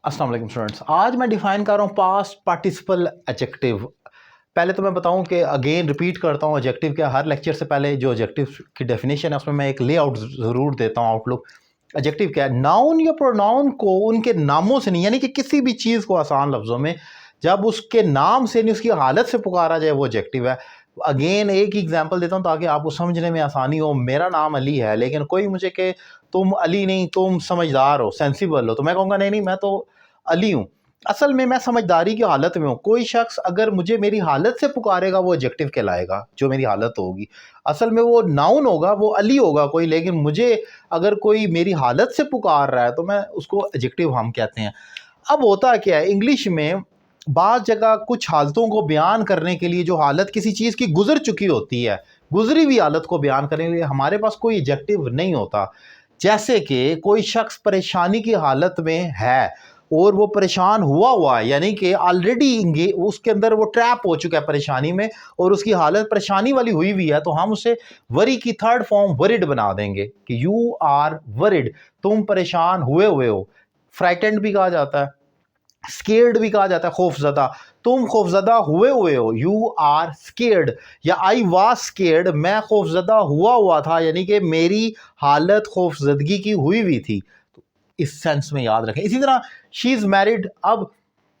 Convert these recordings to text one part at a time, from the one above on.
अस्सलाम वालेकुम स्टूडेंट्स, आज मैं डिफाइन कर रहा हूँ पास्ट पार्टिसिपल एडजेक्टिव। पहले तो मैं बताऊँ कि अगेन रिपीट करता हूँ एडजेक्टिव के हर लेक्चर से पहले जो एडजेक्टिव की डेफिनेशन है उसमें मैं एक लेआउट ज़रूर देता हूँ, आउटलुक। एडजेक्टिव क्या है? नाउन या प्रोनाउन को उनके नामों से नहीं, यानी कि किसी भी चीज़ को आसान लफ्ज़ों में जब उसके नाम से नहीं उसकी हालत से पुकारा जाए वो एडजेक्टिव है। अगेन एक ही एग्जांपल देता हूँ ताकि आपको समझने में आसानी हो। मेरा नाम अली है लेकिन कोई मुझे कहे तुम अली नहीं, तुम समझदार हो, सेंसिबल हो, तो मैं कहूँगा नहीं नहीं मैं तो अली हूँ। असल में मैं समझदारी की हालत में हूँ। कोई शख्स अगर मुझे मेरी हालत से पुकारेगा वो एडजेक्टिव कहलाएगा, जो मेरी हालत होगी। असल में वो नाउन होगा, वो अली होगा कोई, लेकिन मुझे अगर कोई मेरी हालत से पुकार रहा है तो मैं उसको एडजेक्टिव हम कहते हैं। अब होता क्या है, इंग्लिश में बाज़ जगह कुछ हालतों को बयान करने के लिए जो हालत किसी चीज़ की गुजर चुकी होती है, गुजरी हुई हालत को बयान करने के लिए हमारे पास कोई एडजेक्टिव नहीं होता। जैसे कि कोई शख्स परेशानी की हालत में है और वो परेशान हुआ है, यानी कि ऑलरेडी उसके अंदर वो ट्रैप हो चुका है परेशानी में और उसकी हालत परेशानी वाली हुई हुई है, तो हम उसे वरी की थर्ड फॉर्म वरिड बना देंगे कि यू आर वरिड, तुम परेशान हुए हुए हो। फ्राइटेंड भी कहा जाता है, स्केर्ड भी कहा जाता है, खौफजदा। तुम खौफजदा हुए हुए हो, यू आर स्केर्ड। या आई वाज स्केर्ड, मैं खौफजदा हुआ था, यानी कि मेरी हालत खौफजदगी की हुई हुई थी। तो इस सेंस में याद रखें। इसी तरह शी इज मैरिड। अब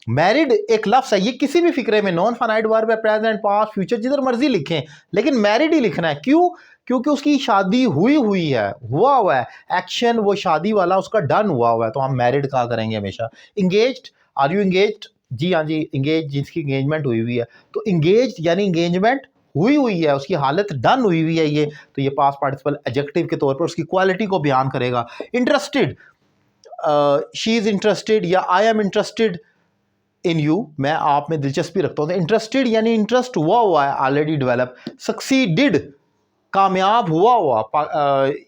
मैरिड एक लफ्ज़ है, ये किसी भी फिक्रे में नॉन फाइनाइट वर्ब है, प्रेजेंट पास्ट फ्यूचर जिधर मर्जी लिखें, लेकिन मैरिड ही लिखना है। क्यों? क्योंकि उसकी शादी हुई है, हुआ है, एक्शन वो शादी वाला उसका डन हुआ है, तो हम मैरिड कहा करेंगे हमेशा। Engaged, are you engaged? जी हाँ जी, इंगेज जिसकी इंगेजमेंट हुई हुई है, तो इंगेज यानी इंगेजमेंट हुई है, उसकी हालत डन हुई है। ये तो ये पास्ट पार्टिसिपल एडजेक्टिव के तौर पर उसकी क्वालिटी को बयान करेगा। इंटरेस्टेड, शी इज़ इंटरेस्टेड या I am interested in you, मैं आप में दिलचस्पी रखता हूँ। तो इंटरेस्टेड यानी इंटरेस्ट हुआ है, ऑलरेडी डेवलप। सक्सीडिड, कामयाब हुआ।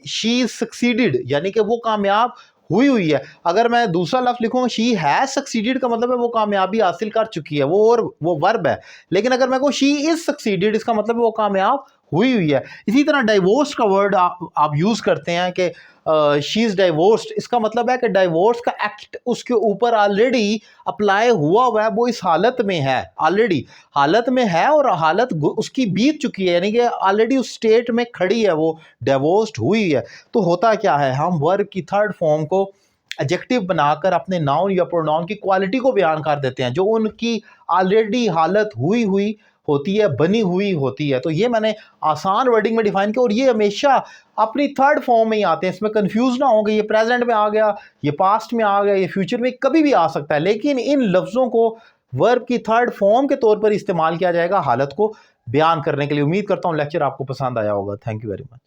शी सक्सीडिड यानी कि वो कामयाब हुई है। अगर मैं दूसरा लफ्ज़ लिखूँगा शी हैज़ सक्सीडिड, का मतलब है वो कामयाबी हासिल कर चुकी है, वो वर्ब है। लेकिन अगर मैं कहूँ शी इज़ सक्सीडिड, इसका मतलब है वो कामयाब हुई है। इसी तरह डाइवोर्स का वर्ड आप यूज़ करते हैं कि शी इज़ डाइवोर्स्ड, इसका मतलब है कि डाइवोर्स का एक्ट उसके ऊपर ऑलरेडी अप्लाई हुआ है, वो इस हालत में है, ऑलरेडी हालत में है और हालत उसकी बीत चुकी है, यानी कि ऑलरेडी उस स्टेट में खड़ी है, वो डिवोर्स्ड हुई है। तो होता क्या है, हम वर्ब की थर्ड फॉर्म को एडजेक्टिव बनाकर अपने नाउन या प्रोनाउन की क्वालिटी को बयान कर देते हैं, जो उनकी ऑलरेडी हालत हुई होती है, बनी हुई होती है। तो ये मैंने आसान वर्डिंग में डिफाइन किया और ये हमेशा अपनी थर्ड फॉर्म में ही आते हैं। इसमें कंफ्यूज ना हो कि ये प्रेजेंट में आ गया, ये पास्ट में आ गया, ये फ्यूचर में कभी भी आ सकता है, लेकिन इन लफ्ज़ों को वर्ब की थर्ड फॉर्म के तौर पर इस्तेमाल किया जाएगा हालत को बयान करने के लिए। उम्मीद करता हूँ लेक्चर आपको पसंद आया होगा। Thank you very much.